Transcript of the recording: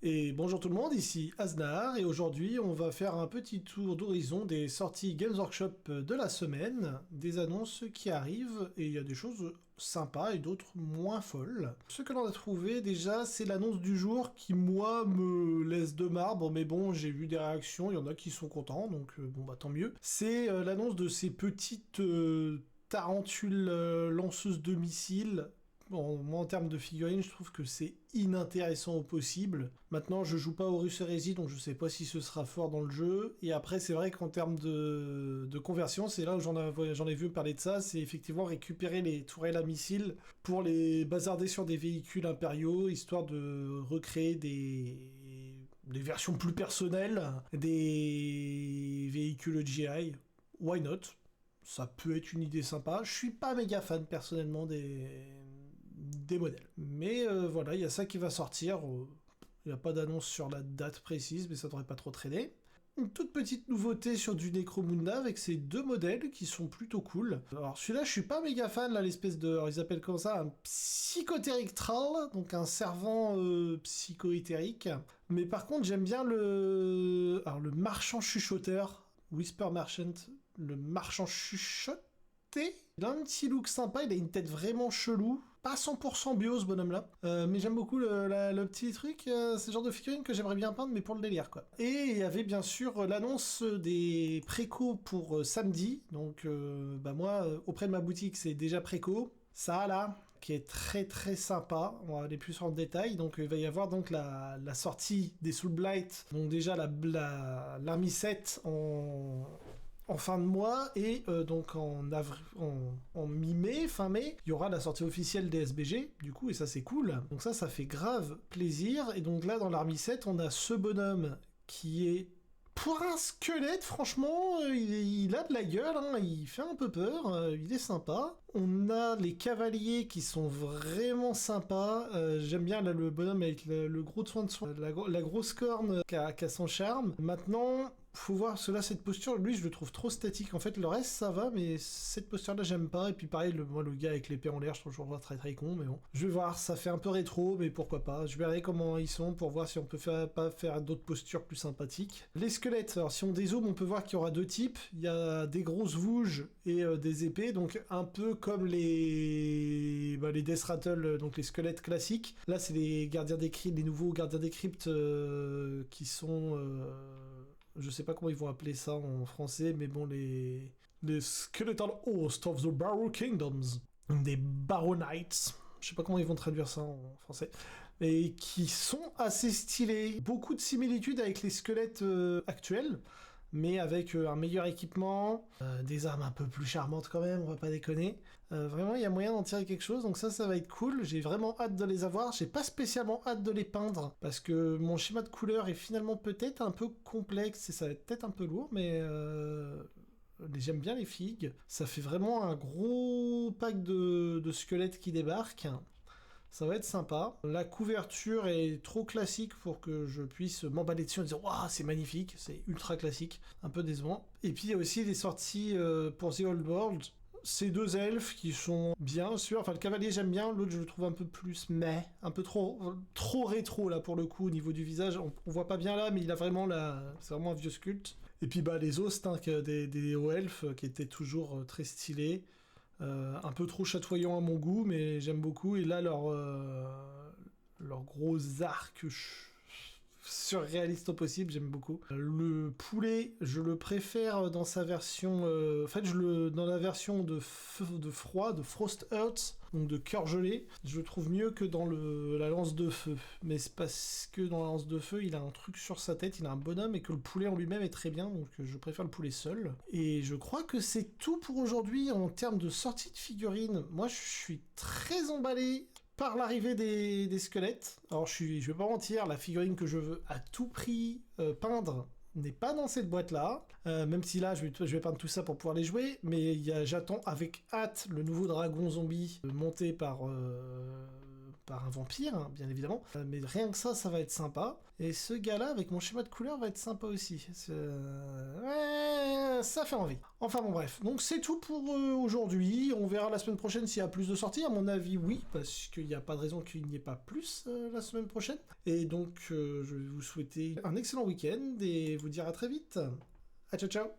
Et bonjour tout le monde, ici Aznar, et aujourd'hui on va faire un petit tour d'horizon des sorties Games Workshop de la semaine, des annonces qui arrivent, et il y a des choses sympas et d'autres moins folles. Ce que l'on a trouvé déjà, c'est l'annonce du jour qui moi me laisse de marbre, mais bon, j'ai vu des réactions, il y en a qui sont contents, donc bon bah tant mieux. C'est l'annonce de ces petites tarentules lanceuses de missiles. Bon, moi en termes de figurines, je trouve que c'est inintéressant au possible. Maintenant, je joue pas au Horus Heresy, donc je sais pas si ce sera fort dans le jeu. Et après, c'est vrai qu'en termes de conversion, c'est là où j'en ai vu parler de ça, c'est effectivement récupérer les tourelles à missiles pour les bazarder sur des véhicules impériaux, histoire de recréer des versions plus personnelles des véhicules GI. Why not? Ça peut être une idée sympa. Je suis pas méga fan personnellement des modèles. Mais voilà, il y a ça qui va sortir. Il n'y a pas d'annonce sur la date précise, mais ça devrait pas trop traîner. Une toute petite nouveauté sur du Necromunda avec ces deux modèles qui sont plutôt cool. Alors celui-là, je suis pas méga fan, là, l'espèce de... Alors, ils appellent comme ça un psychotérique troll, donc un servant psycho-éthérique. Mais par contre, j'aime bien le marchand chuchoteur. Whisper Merchant, le marchand chuchoté. Il a un petit look sympa, il a une tête vraiment chelou. Pas 100% bio ce bonhomme-là, mais j'aime beaucoup le petit truc. C'est le genre de figurine que j'aimerais bien peindre, mais pour le délire quoi. Et il y avait bien sûr l'annonce des précos pour samedi. Donc moi, auprès de ma boutique, c'est déjà préco. Ça là, qui est très très sympa. On va aller plus en détail. Donc il va y avoir donc la sortie des Soul Blight. Donc déjà l'Army 7 en fin de mois, et donc en mi-mai, fin mai, il y aura la sortie officielle des SBG, du coup, et ça c'est cool. Donc ça fait grave plaisir. Et donc là, dans l'Army 7, on a ce bonhomme qui est... Pour un squelette, franchement, il a de la gueule, hein, il fait un peu peur, il est sympa. On a les cavaliers qui sont vraiment sympas. J'aime bien là, le bonhomme avec le gros soin de soin, la grosse corne qui a son charme. Maintenant, faut voir, parce que là, cette posture, lui, je le trouve trop statique. En fait, le reste, ça va, mais cette posture-là, j'aime pas. Et puis pareil, le gars avec l'épée en l'air, je trouve toujours très très con, mais bon. Je vais voir, ça fait un peu rétro, mais pourquoi pas. Je verrai comment ils sont pour voir si on peut pas faire d'autres postures plus sympathiques. Les squelettes, alors si on dézoome, on peut voir qu'il y aura deux types. Il y a des grosses vouges et des épées, donc un peu comme les Death Rattle, donc les squelettes classiques. Là, c'est les gardiens des cryptes, les nouveaux gardiens des cryptes qui sont... je sais pas comment ils vont appeler ça en français, mais bon, les Skeletal Host of the Barrow Kingdoms, des Baronites, je sais pas comment ils vont traduire ça en français, et qui sont assez stylés. Beaucoup de similitudes avec les squelettes actuels, mais avec un meilleur équipement, des armes un peu plus charmantes quand même, on va pas déconner. Vraiment, il y a moyen d'en tirer quelque chose, donc ça va être cool. J'ai vraiment hâte de les avoir. J'ai pas spécialement hâte de les peindre, parce que mon schéma de couleur est finalement peut-être un peu complexe, et ça va être peut-être un peu lourd, mais... j'aime bien les figues. Ça fait vraiment un gros pack de squelettes qui débarquent. Ça va être sympa. La couverture est trop classique pour que je puisse m'emballer dessus en disant « Waouh, c'est magnifique !» C'est ultra classique, un peu décevant. Et puis il y a aussi des sorties pour The Old World. Ces deux elfes qui sont bien sûr... Enfin, le cavalier j'aime bien, l'autre je le trouve un peu plus un peu trop rétro là pour le coup au niveau du visage. On voit pas bien là, mais il a vraiment c'est vraiment un vieux sculpte. Et puis les hosts des hauts elfes qui étaient toujours très stylés. Un peu trop chatoyant à mon goût, mais j'aime beaucoup. Et là, leur gros arc surréaliste au possible, j'aime beaucoup. Le poulet, je le préfère dans sa version... dans la version de froid, de Frost Earth, donc de cœur gelé, je le trouve mieux que dans la lance de feu. Mais c'est parce que dans la lance de feu, il a un truc sur sa tête, il a un bonhomme, et que le poulet en lui-même est très bien, donc je préfère le poulet seul. Et je crois que c'est tout pour aujourd'hui en termes de sortie de figurines. Moi, je suis très emballé par l'arrivée des squelettes. Alors je vais pas mentir, la figurine que je veux à tout prix peindre n'est pas dans cette boîte-là, même si là je vais peindre tout ça pour pouvoir les jouer, mais j'attends avec hâte le nouveau dragon zombie monté par par un vampire, hein, bien évidemment. Mais rien que ça va être sympa. Et ce gars-là, avec mon schéma de couleur, va être sympa aussi. Ouais, ça fait envie. Enfin bon, bref. Donc c'est tout pour aujourd'hui. On verra la semaine prochaine s'il y a plus de sorties. À mon avis, oui, parce qu'il n'y a pas de raison qu'il n'y ait pas plus la semaine prochaine. Et donc, je vais vous souhaiter un excellent week-end et vous dire à très vite. À ciao ciao.